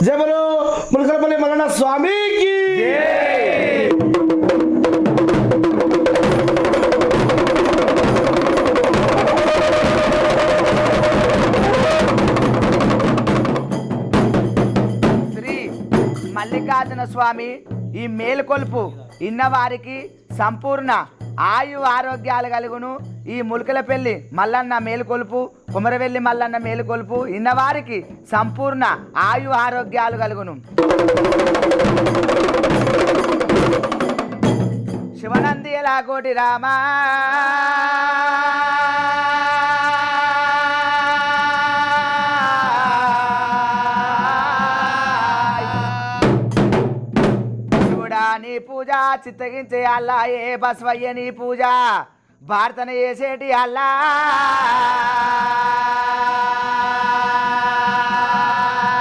జబలో ములకలపల్లి మల్లన్న స్వామికి శ్రీ మల్లికార్జున స్వామి ఈ మేలుకొలుపు ఇన్నవారికి సంపూర్ణ ఆయు ఆరోగ్యాలు కలుగును. ఈ ములకలపల్లి మల్లన్న మేలుకొలుపు, కుమరవెల్లి మల్లన్న మేలుకొలుపు ఇన్నవారికి సంపూర్ణ ఆయు ఆరోగ్యాలు కలుగును. శివనంది ఎలా కోటి రామా నీ పూజ చిత్తగించే అల్లా ఏ బస్వయ్య నీ పూజ భారతన చేసేటి అల్లా